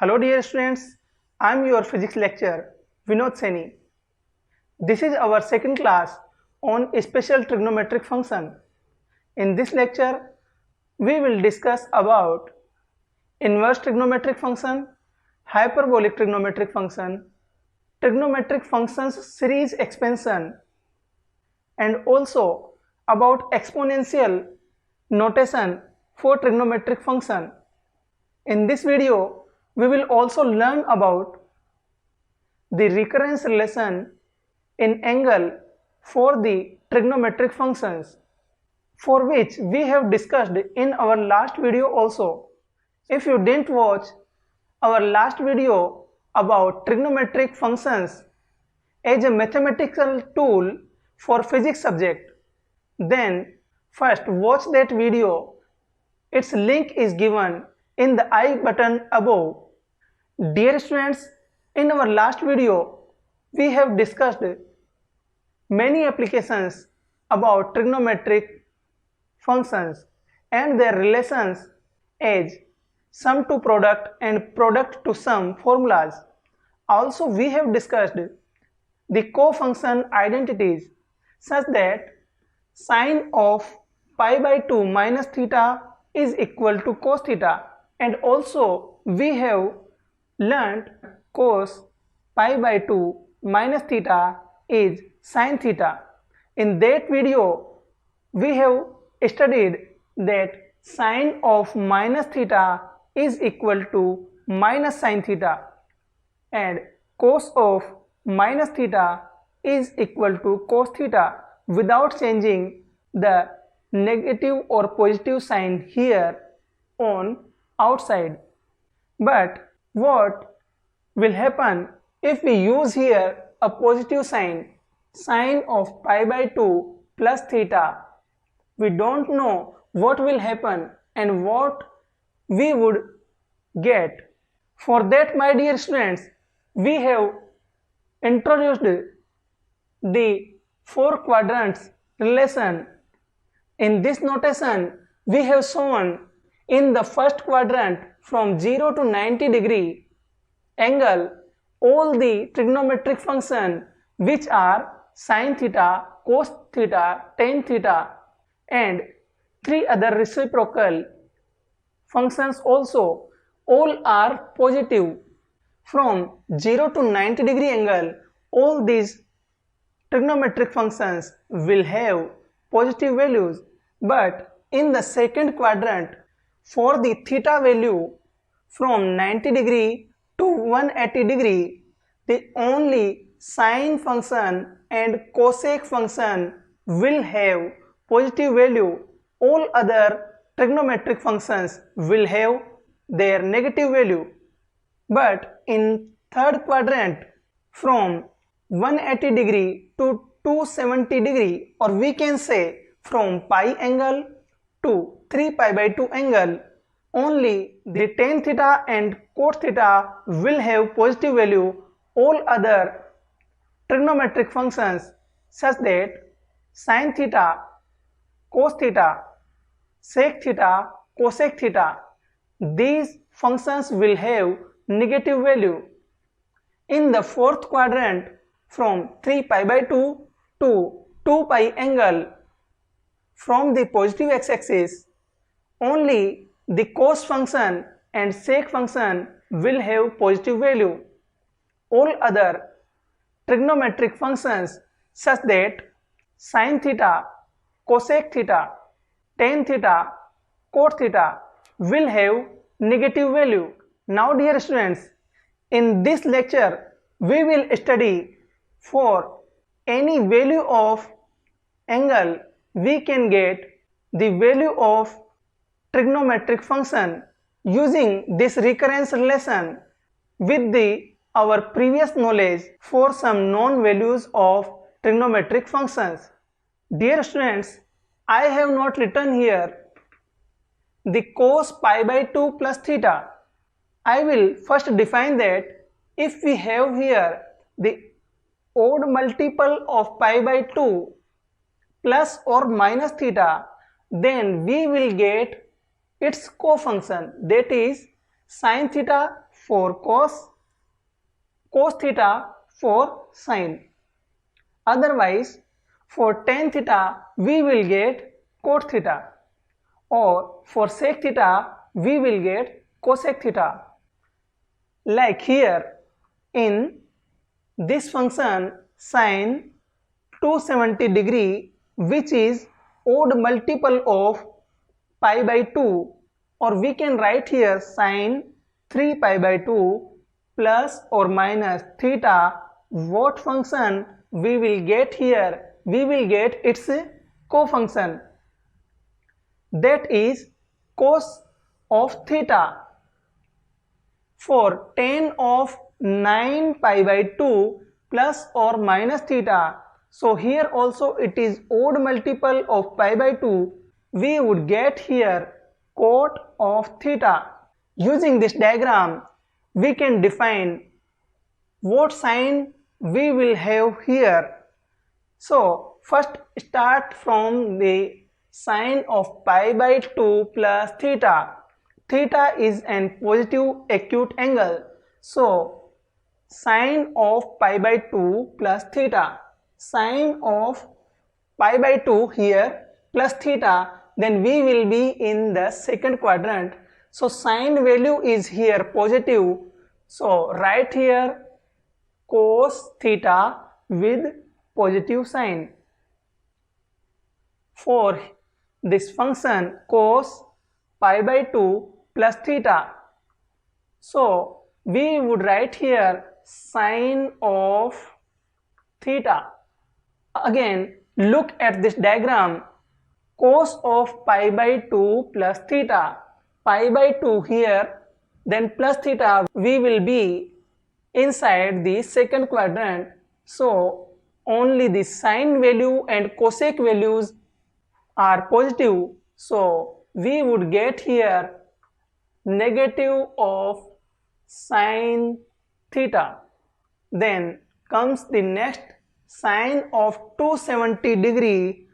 Hello dear students, I am your physics lecturer Vinod Seni. This is our second class on special trigonometric function. In this lecture, we will discuss about inverse trigonometric function, hyperbolic trigonometric function, trigonometric functions series expansion, and also about exponential notation for trigonometric function. In this video, we will also learn about the recurrence relation in angle for the trigonometric functions, for which we have discussed in our last video also. If you didn't watch our last video about trigonometric functions as a mathematical tool for physics subject, then first watch that video. Its link is given in the I button above. Dear students, in our last video, we have discussed many applications about trigonometric functions and their relations as sum to product and product to sum formulas. Also, we have discussed the co-function identities such that sine of pi by 2 minus theta is equal to cos theta, and also we have learnt cos pi by 2 minus theta is sin theta. In that video, we have studied that sine of minus theta is equal to minus sin theta and cos of minus theta is equal to cos theta without changing the negative or positive sign here on outside. But what will happen if we use here a positive sign, sine of pi by 2 plus theta? We don't know what will happen and what we would get. For that, my dear students, we have introduced the four quadrants relation. In this notation, we have shown in the first quadrant from 0 to 90 degree angle all the trigonometric function which are sin theta, cos theta, tan theta, and three other reciprocal functions also. All are positive. From 0 to 90 degree angle, all these trigonometric functions will have positive values. But in the second quadrant, for the theta value from 90 degree to 180 degree, the only sine function and cosec function will have positive value. All other trigonometric functions will have their negative value. But in third quadrant, from 180 degree to 270 degree, or we can say from pi angle to 3 pi by 2 angle, only the tan theta and cot theta will have positive value. All other trigonometric functions such that sin theta, cos theta, sec theta, cosec theta, these functions will have negative value. In the fourth quadrant, from 3 pi by 2 to 2 pi angle, from the positive x-axis, only the cos function and sec function will have positive value. All other trigonometric functions such that sin theta, cosec theta, tan theta, cot theta will have negative value. Now dear students, in this lecture we will study for any value of angle we can get the value of trigonometric function using this recurrence relation with our previous knowledge for some known values of trigonometric functions. Dear students, I have not written here the cos pi by 2 plus theta. I will first define that if we have here the odd multiple of pi by 2 plus or minus theta, then we will get its co-function, that is sin theta for cos theta for sine. Otherwise, for tan theta we will get cot theta, or for sec theta we will get cosec theta. Like here in this function sine 270 degree, which is odd multiple of pi by 2, or we can write here sine 3 pi by 2 plus or minus theta. What function we will get here? We will get its cofunction, that is cos of theta. For tan of 9 pi by 2 plus or minus theta, so here also it is odd multiple of pi by 2, we would get here cot of theta. Using this diagram, we can define what sign we will have here. So first start from the sign of pi by 2 plus theta. Theta is an positive acute angle. So sine of pi by 2 plus theta, sine of pi by 2 here plus theta, then we will be in the second quadrant. So sine value is here positive. So write here cos theta with positive sign. For this function cos pi by 2 plus theta, so we would write here sine of theta. Again, look at this diagram. Cos of pi by 2 plus theta, pi by 2 here, then plus theta, we will be inside the second quadrant. So only the sine value and cosec values are positive. So we would get here negative of sine theta. Then comes the next sine of 270 degree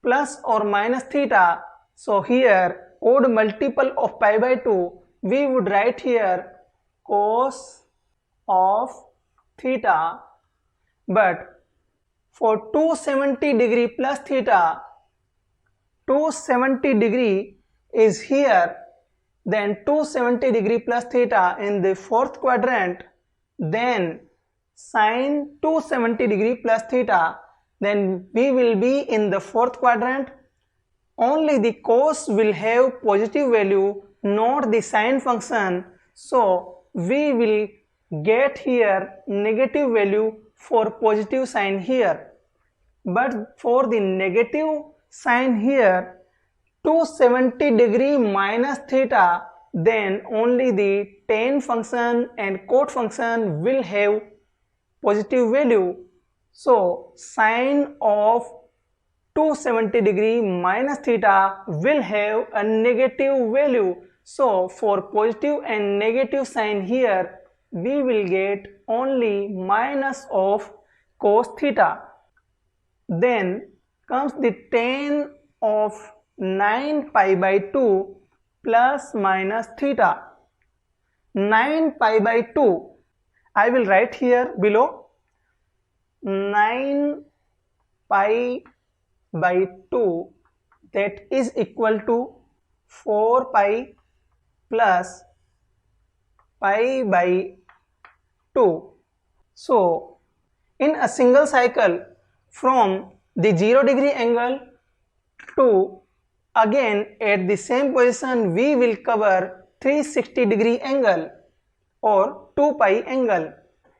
plus or minus theta. So here odd multiple of pi by 2, we would write here cos of theta. But for 270 degree plus theta, 270 degree is here, then 270 degree plus theta in the fourth quadrant, then sine 270 degree plus theta, then we will be in the fourth quadrant. Only the cos will have positive value, not the sine function. So we will get here negative value for positive sign here. But for the negative sign here, 270 degree minus theta, then only the tan function and cot function will have positive value. So sine of 270 degree minus theta will have a negative value. So for positive and negative sign here, we will get only minus of cos theta. Then comes the tan of 9 pi by 2 plus minus theta. 9 pi by 2, I will write here below 9 pi by 2, that is equal to 4 pi plus pi by 2. So in a single cycle from the 0 degree angle to again at the same position, we will cover 360 degree angle or 2 pi angle.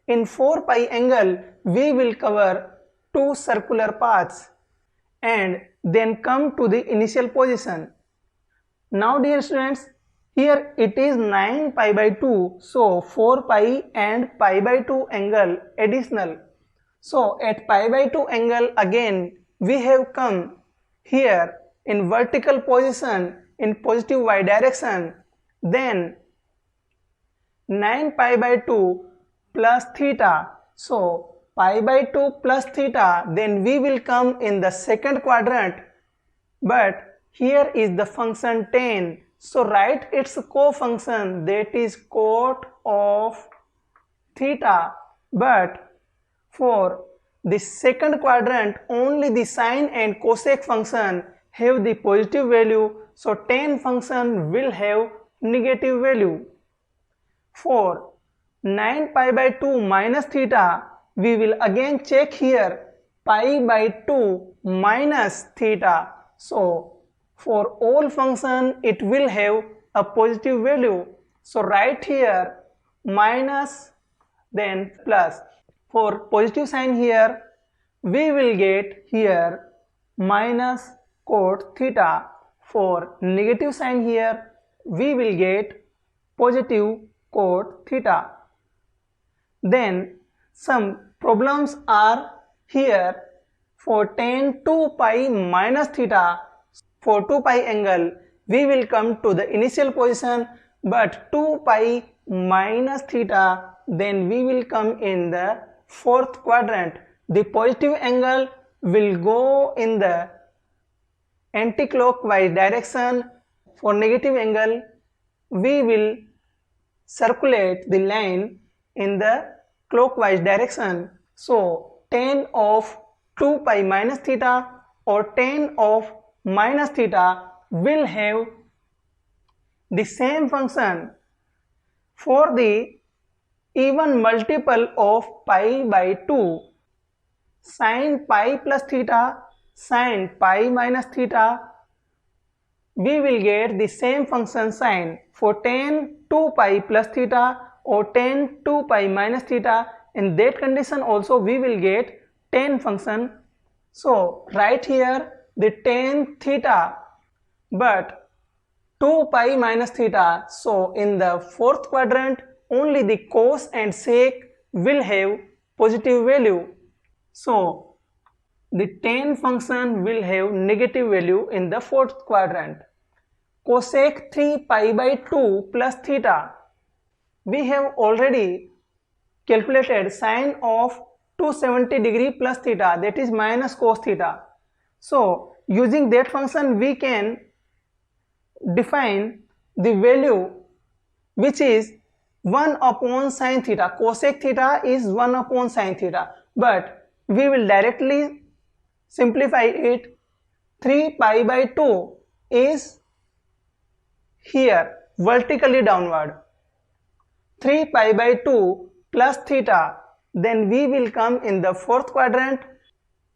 In 4 pi angle, we will cover 2 circular paths and then come to the initial position. Now dear students, here it is 9 pi by 2, so 4 pi and pi by 2 angle additional. So at pi by 2 angle again we have come here in vertical position in positive y direction. Then 9 pi by 2 plus theta, so pi by 2 plus theta, then we will come in the second quadrant. But here is the function tan, So write its co-function, that is cot of theta, but for the second quadrant only the sine and cosec function have the positive value, so tan function will have negative value. For 9 pi by 2 minus theta, we will again check here pi by 2 minus theta. So for all function it will have a positive value. So write here minus then plus. For positive sign here we will get here minus cot theta. For negative sign here we will get positive cot theta. Then some problems are here. For tan 2 pi minus theta, for 2 pi angle we will come to the initial position, but 2 pi minus theta, then we will come in the fourth quadrant. The positive angle will go in the anti-clockwise direction. For negative angle we will circulate the line in the clockwise direction. So tan of 2 pi minus theta or tan of minus theta will have the same function. For the even multiple of pi by 2, sin pi plus theta, sin pi minus theta, we will get the same function sin. For tan 2 pi plus theta or tan 2 pi minus theta, in that condition also we will get tan function. So write here the tan theta, but 2 pi minus theta, so in the fourth quadrant only the cos and sec will have positive value. So the tan function will have negative value in the fourth quadrant. Cosec 3 pi by 2 plus theta, we have already calculated sine of 270 degree plus theta, that is minus cos theta. So using that function we can define the value which is 1 upon sine theta. Cosec theta is 1 upon sine theta, but we will directly simplify it. 3 pi by 2 is here vertically downward. 3 pi by 2 plus theta, then we will come in the fourth quadrant.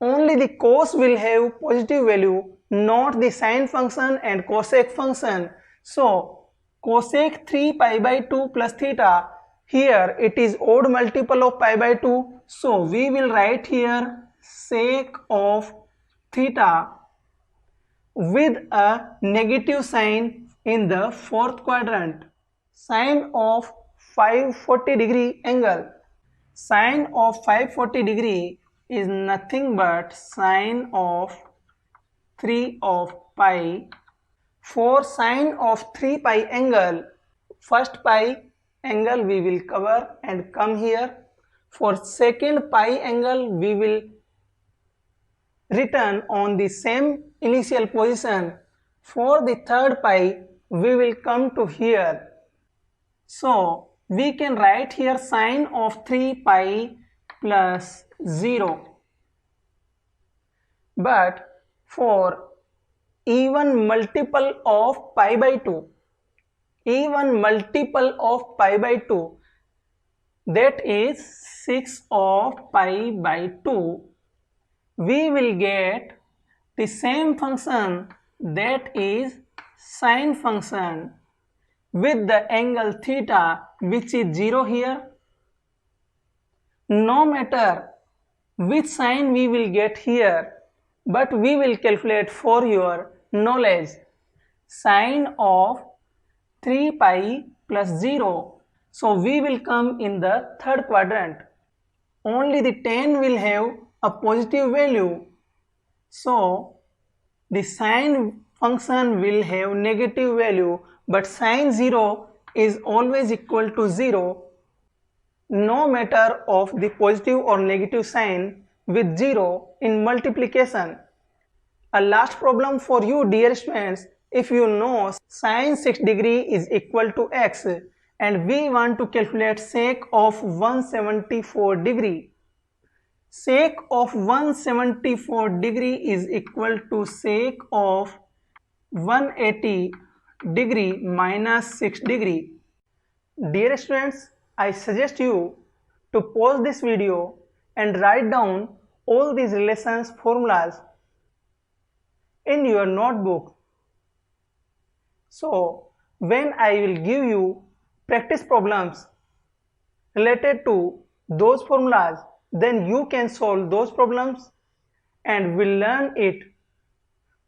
Only the cos will have positive value, not the sine function and cosec function. So cosec 3 pi by 2 plus theta, here it is odd multiple of pi by 2, so we will write here sec of theta with a negative sign in the fourth quadrant. Sine of 540 degree angle. Sine of 540 degree is nothing but sine of 3 of pi. For sine of 3 pi angle, first pi angle we will cover and come here. For second pi angle we will return on the same initial position. For the third pi we will come to here. So we can write here sine of 3 pi plus 0. But for even multiple of pi by 2, even multiple of pi by 2, that is 6 of pi by 2, we will get the same function, that is sine function with the angle theta which is 0 here. No matter which sign we will get here, but we will calculate for your knowledge sine of 3 pi plus 0. So we will come in the third quadrant. Only the tan will have a positive value. So the sine function will have negative value, but sine 0 is always equal to 0 no matter of the positive or negative sign with 0 in multiplication. A last problem for you dear students, If you know sine 6 degree is equal to x and we want to calculate sec of 174 degree, sec of 174 degree is equal to sec of 180 degree minus 6 degree. Dear students, I suggest you to pause this video and write down all these relations formulas in your notebook. So, when I will give you practice problems related to those formulas, then you can solve those problems and will learn it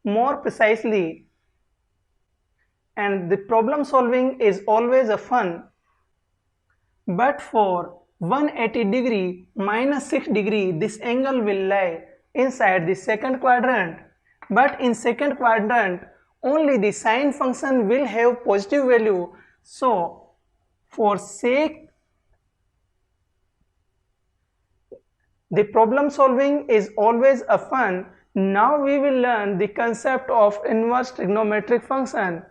more precisely. And the problem solving is always a fun. But for 180 degree minus 6 degree, this angle will lie inside the second quadrant. But in second quadrant, only the sine function will have positive value. So, for sake, the problem solving is always a fun. Now we will learn the concept of inverse trigonometric function.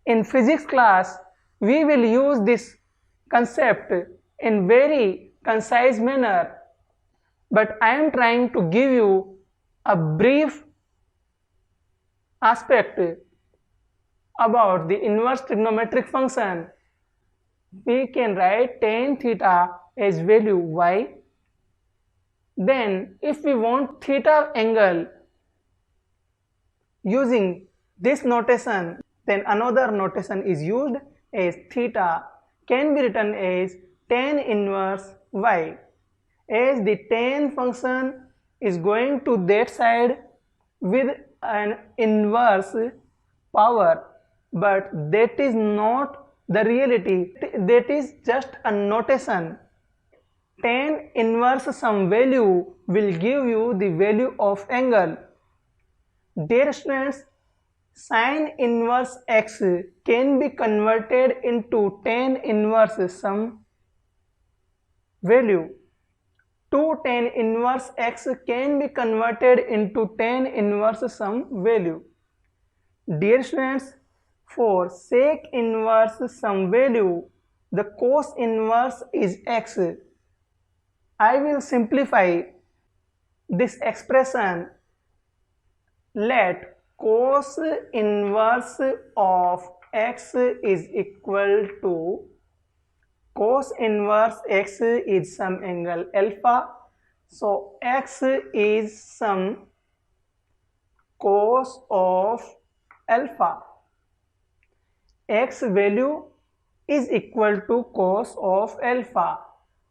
In physics class, we will use this concept in very concise manner, but I am trying to give you a brief aspect about the inverse trigonometric function. We can write tan theta as value y. Then if we want theta angle using this notation, then another notation is used as theta can be written as tan inverse y, as the tan function is going to that side with an inverse power, but that is not the reality, that is just a notation. Tan inverse some value will give you the value of angle. Dear students, sine inverse x can be converted into tan inverse some value. 2 tan inverse x can be converted into tan inverse some value. Dear students, for sec inverse some value, the cos inverse is x. I will simplify this expression. Let cos inverse of x is equal to, cos inverse x is some angle alpha, so x is some cos of alpha. X value is equal to cos of alpha.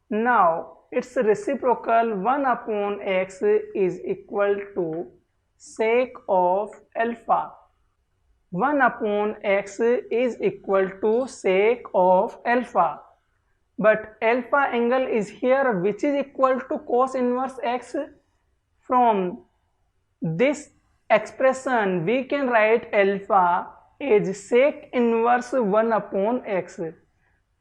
Now its reciprocal 1 upon x is equal to sec of alpha. 1 upon x is equal to sec of alpha. But alpha angle is here, which is equal to cos inverse x. From this expression we can write alpha as sec inverse 1 upon x.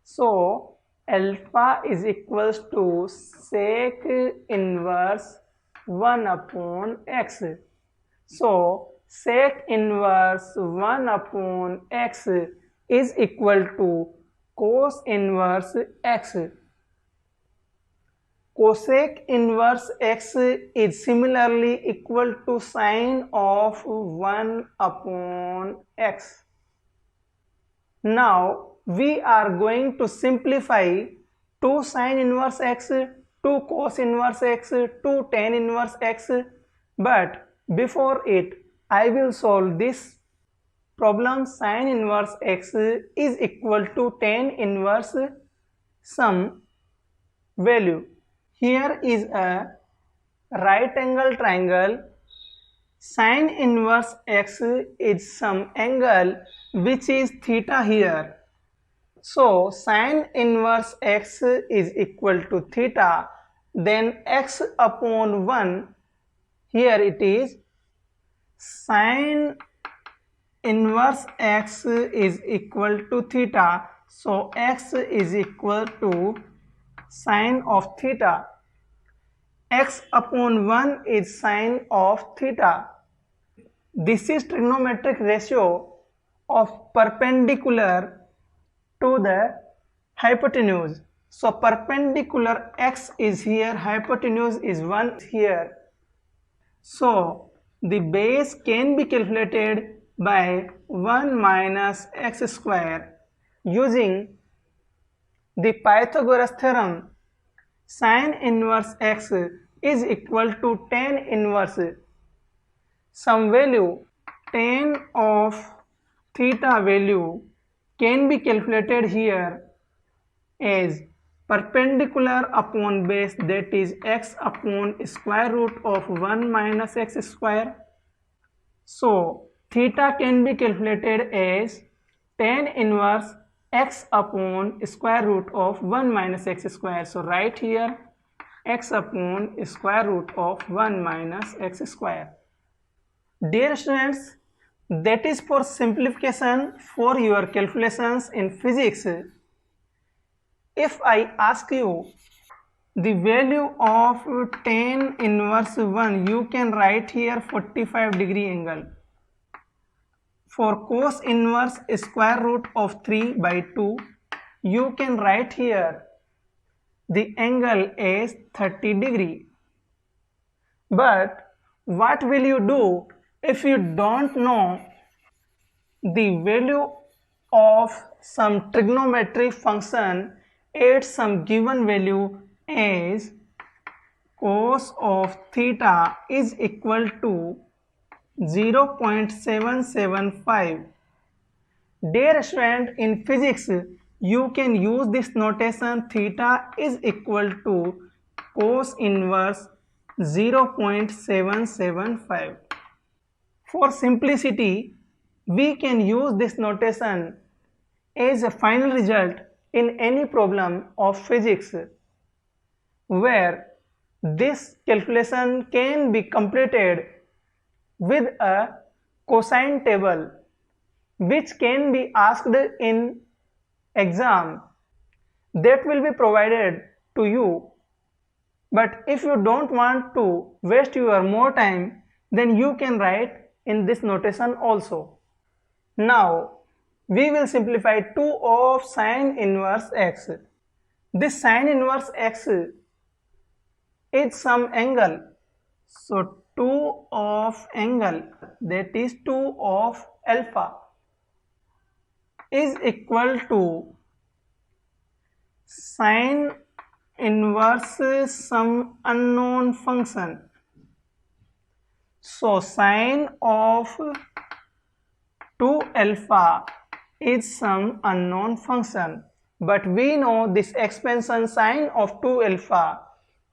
So alpha is equals to sec inverse 1 upon x. So sec inverse 1 upon x is equal to cos inverse x. Cosec inverse x is similarly equal to sine of 1 upon x. Now we are going to simplify 2 sine inverse x, 2 cos inverse x, 2 tan inverse x, but before it I will solve this problem. Sine inverse x is equal to tan inverse some value. Here is a right angle triangle. Sine inverse x is some angle which is theta here. So sine inverse x is equal to theta, then x upon 1, here it is sine inverse x is equal to theta, so x is equal to sine of theta. X upon 1 is sine of theta. This is trigonometric ratio of perpendicular to the hypotenuse. So perpendicular x is here, hypotenuse is 1 here. So the base can be calculated by 1 minus x square using the Pythagoras theorem. Sin inverse x is equal to tan inverse some value. Tan of theta value can be calculated here as perpendicular upon base, that is x upon square root of 1 minus x square. So theta can be calculated as tan inverse x upon square root of 1 minus x square. So right here x upon square root of 1 minus x square. Dear students, that is for simplification for your calculations in physics. If I ask you the value of tan inverse 1, you can write here 45-degree angle. For cos inverse square root of 3 by 2, you can write here the angle is 30-degree. But what will you do if you don't know the value of some trigonometric function at some given value as cos of theta is equal to 0.775. Dear student, in physics you can use this notation theta is equal to cos inverse 0.775. For simplicity, we can use this notation as a final result in any problem of physics where this calculation can be completed with a cosine table which can be asked in exam, that will be provided to you. But if you don't want to waste your more time, then you can write in this notation also. Now we will simplify 2 of sin inverse x. This sin inverse x is some angle. So 2 of angle, that is 2 of alpha, is equal to sin inverse some unknown function. So sin of 2 alpha is some unknown function, but we know this expansion sin of 2 alpha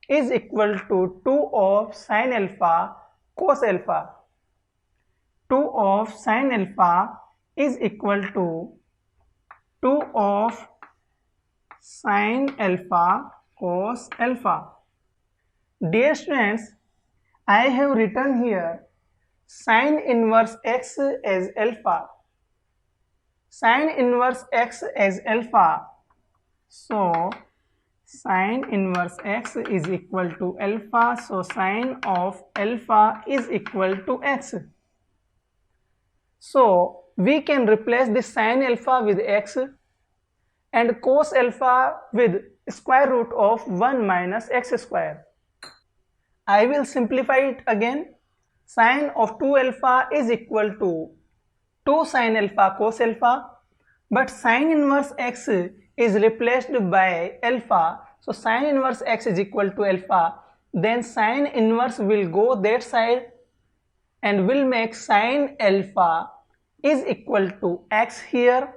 is equal to 2 of sin alpha cos alpha. 2 of sin alpha is equal to 2 of sin alpha cos alpha. Dear students, I have written here sin inverse x as alpha. Sin inverse x as alpha. So sin inverse x is equal to alpha. So sin of alpha is equal to x. So we can replace this sin alpha with x and cos alpha with square root of 1 minus x square. I will simplify it again. Sin of 2 alpha is equal to 2 sin alpha cos alpha, but sin inverse x is replaced by alpha. So sin inverse x is equal to alpha. Then sin inverse will go that side and will make sin alpha is equal to x here.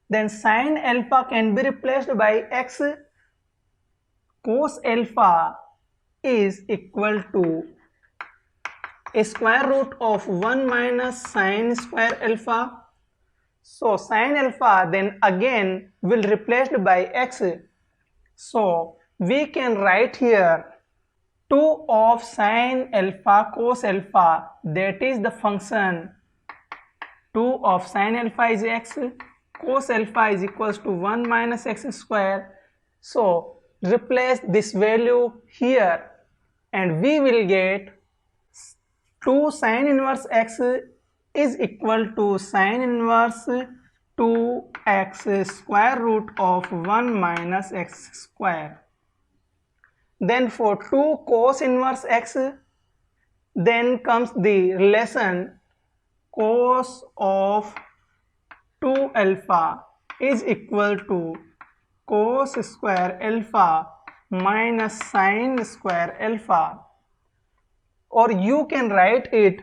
Then sin alpha can be replaced by x. Cos alpha is equal to a square root of 1 minus sin square alpha. So sin alpha then again will replaced by x. So we can write here 2 of sin alpha cos alpha, that is the function 2 of sin alpha is x, cos alpha is equals to 1 minus x square. So replace this value here and we will get 2 sin inverse x is equal to sin inverse 2x square root of 1 minus x square. Then for 2 cos inverse x, then comes the relation cos of 2 alpha is equal to cos square alpha minus sin square alpha, or you can write it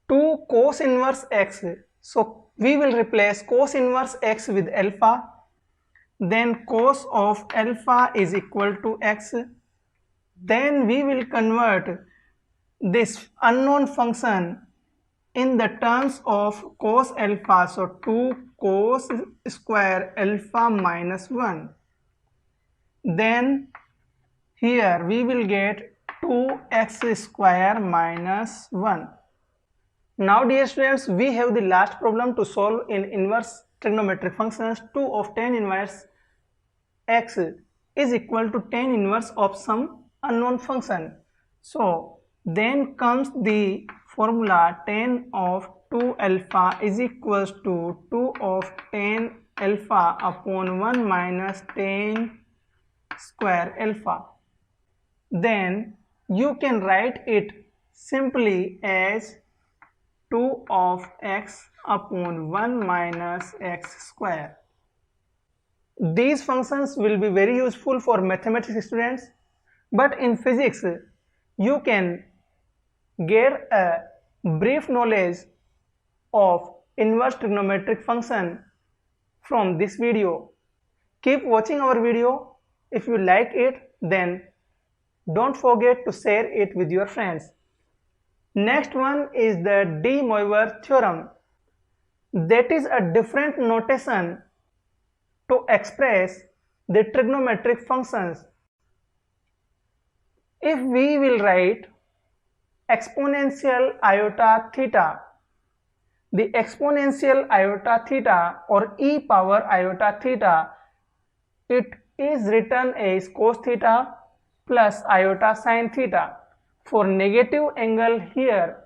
2 cos inverse x. So we will replace cos inverse x with alpha, then cos of alpha is equal to x. Then we will convert this unknown function in the terms of cos alpha, so 2 cos square alpha minus 1. Then here we will get 2x square minus 1. Now dear students, we have the last problem to solve in inverse trigonometric functions. 2 of tan inverse x is equal to tan inverse of some unknown function. So then comes the formula tan of 2 alpha is equals to 2 of tan alpha upon 1 minus tan square alpha. Then you can write it simply as 2 of x upon 1 minus x square. These functions will be very useful for mathematics students, but in physics you can get a brief knowledge of inverse trigonometric function from this video. Keep watching our video. If you like it, then don't forget to share it with your friends. Next one is the De Moivre theorem. That is a different notation to express the trigonometric functions. If we will write exponential iota theta, the exponential iota theta or e power iota theta, it is written as cos theta plus iota sin theta. For negative angle here,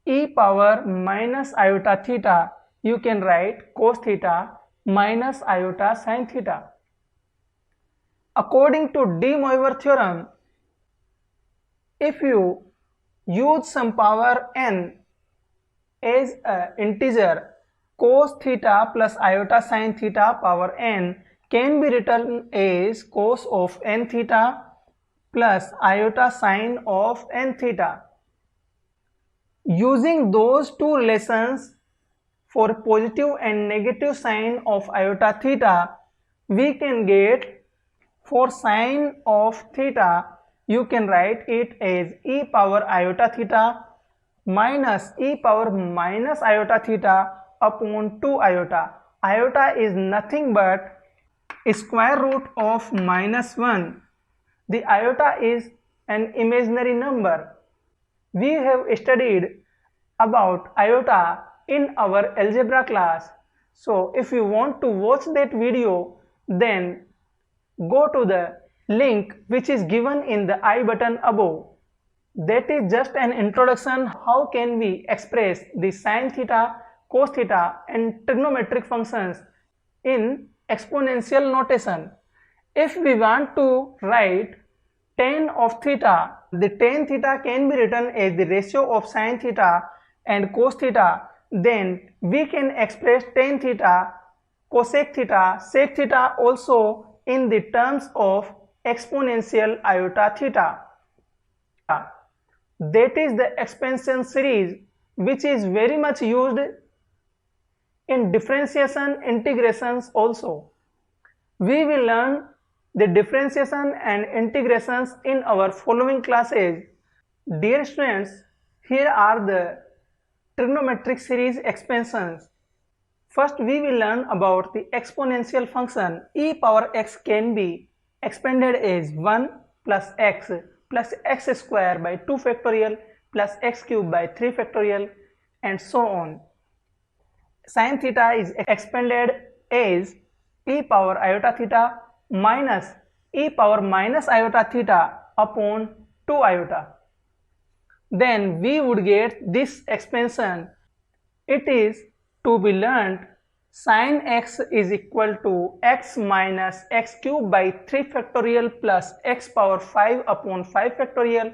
e power minus iota theta, you can write cos theta minus iota sin theta. According to De Moivre theorem, if you use some power n as an integer, cos theta plus iota sin theta power n can be written as cos of n theta plus iota sin of n theta. Using those two relations for positive and negative sign of iota theta, we can get for sin of theta, you can write it as e power iota theta minus e power minus iota theta upon 2 iota. Iota is nothing but square root of minus 1. The iota is an imaginary number. We have studied about iota in our algebra class. So if you want to watch that video, then go to the link which is given in the I button above. That is just an introduction how can we express the sin theta, cos theta and trigonometric functions in exponential notation. If we want to write tan of theta, the tan theta can be written as the ratio of sin theta and cos theta. Then we can express tan theta, cosec theta, sec theta also in the terms of exponential iota theta. That is the expansion series which is very much used in differentiation integrations also. We will learn the differentiation and integrations in our following classes. Dear students, here are the trigonometric series expansions. First we will learn about the exponential function. E power x can be expanded as 1 plus x square by 2 factorial plus x cube by 3 factorial and so on. Sin theta is expanded as e power iota theta minus e power minus iota theta upon 2 iota. then we would get this expansion. It is to be learnt sin x is equal to x minus x cube by 3 factorial plus x power 5 upon 5 factorial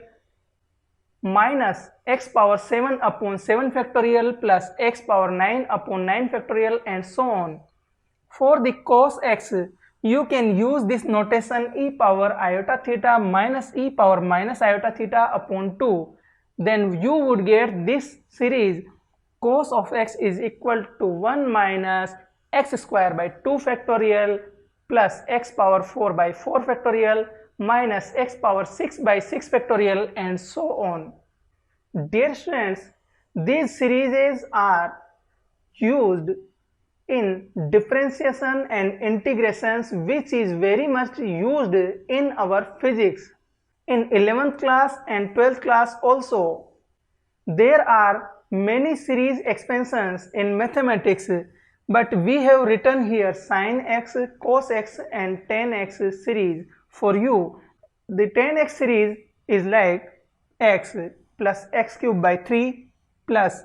minus x power 7 upon 7 factorial plus x power 9 upon 9 factorial and so on. For the cos x, you can use this notation e power iota theta minus e power minus iota theta upon 2. Then you would get this series cos of x is equal to 1 minus x square by 2 factorial plus x power 4 by 4 factorial minus x power 6 by 6 factorial and so on. Dear students, these series are used in differentiation and integrations, which is very much used in our physics. In 11th class and 12th class also, there are many series expansions in mathematics, but we have written here sin x, cos x and tan x series for you. The tan x series is like x plus x cube by 3 plus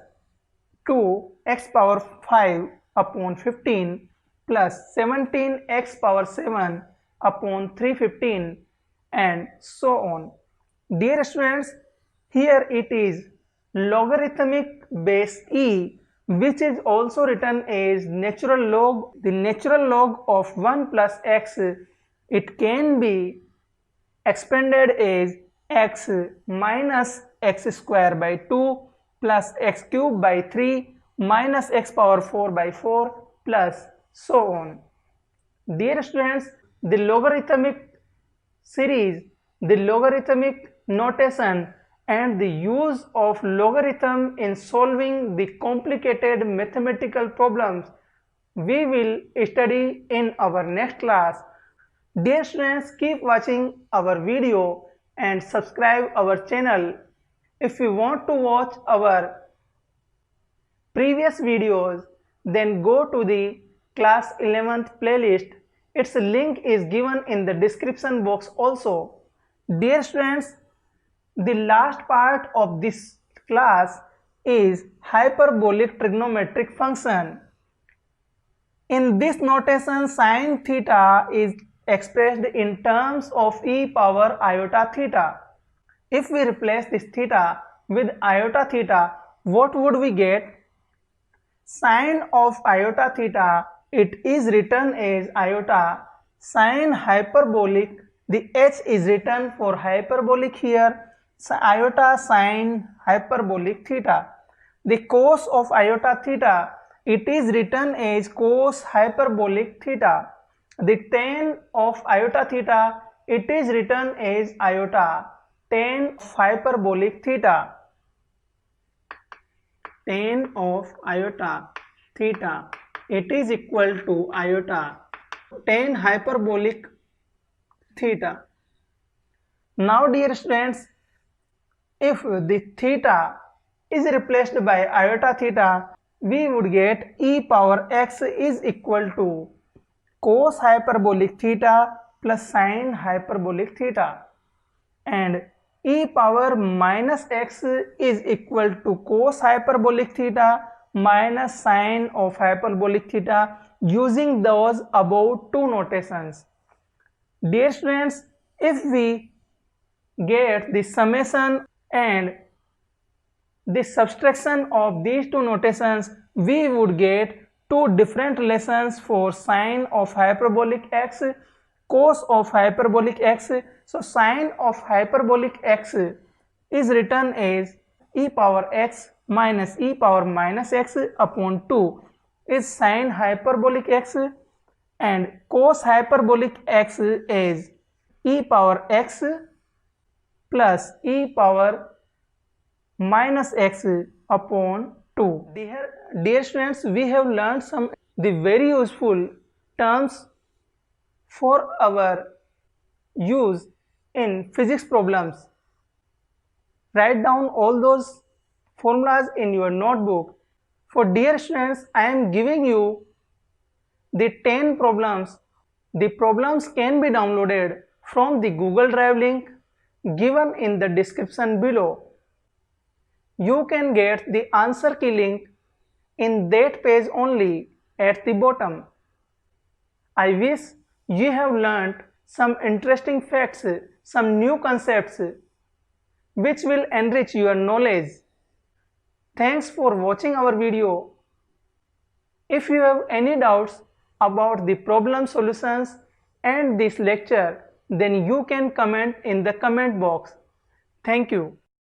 2 x power 5 upon 15 plus 17 x power 7 upon 315 and so on. Dear students, here it is logarithmic base e, which is also written as natural log. The natural log of 1 plus x, it can be expanded as x minus x square by 2 plus x cube by 3 minus x power 4 by 4 plus so on. Dear students, the logarithmic series, the logarithmic notation and the use of logarithm in solving the complicated mathematical problems we will study in our next class. Dear students, keep watching our video and subscribe our channel. If you want to watch our previous videos, then go to the class 11th playlist. Its link is given in the description box also. Dear students, the last part of this class is hyperbolic trigonometric function. In this notation, sin theta is expressed in terms of e power iota theta. If we replace this theta with iota theta, what would we get? Sin of iota theta, it is written as iota sin hyperbolic. The h is written for hyperbolic here. Iota sin hyperbolic theta. The cos of iota theta, it is written as cos hyperbolic theta. The tan of iota theta, it is written as iota tan hyperbolic theta. Tan of iota theta, it is equal to iota tan hyperbolic theta. Now dear students, if the theta is replaced by iota theta, we would get e power x is equal to cos hyperbolic theta plus sin hyperbolic theta, and e power minus x is equal to cos hyperbolic theta minus sin of hyperbolic theta using those above two notations. Dear students, if we get the summation and the subtraction of these two notations, we would get two different relations for sin of hyperbolic x, cos of hyperbolic x. So sin of hyperbolic x is written as e power x minus e power minus x upon 2 is sin hyperbolic x, and cos hyperbolic x is e power x plus e power minus x upon 2. Dear students, we have learned some the very useful terms for our use in physics problems. Write down all those formulas in your notebook. For dear students, I am giving you the 10 problems. The problems can be downloaded from the Google Drive link given in the description below. You can get the answer key link in that page only at the bottom. I wish you have learned some interesting facts, some new concepts which will enrich your knowledge. Thanks for watching our video. If you have any doubts about the problem solutions and this lecture, then you can comment in the comment box. Thank you.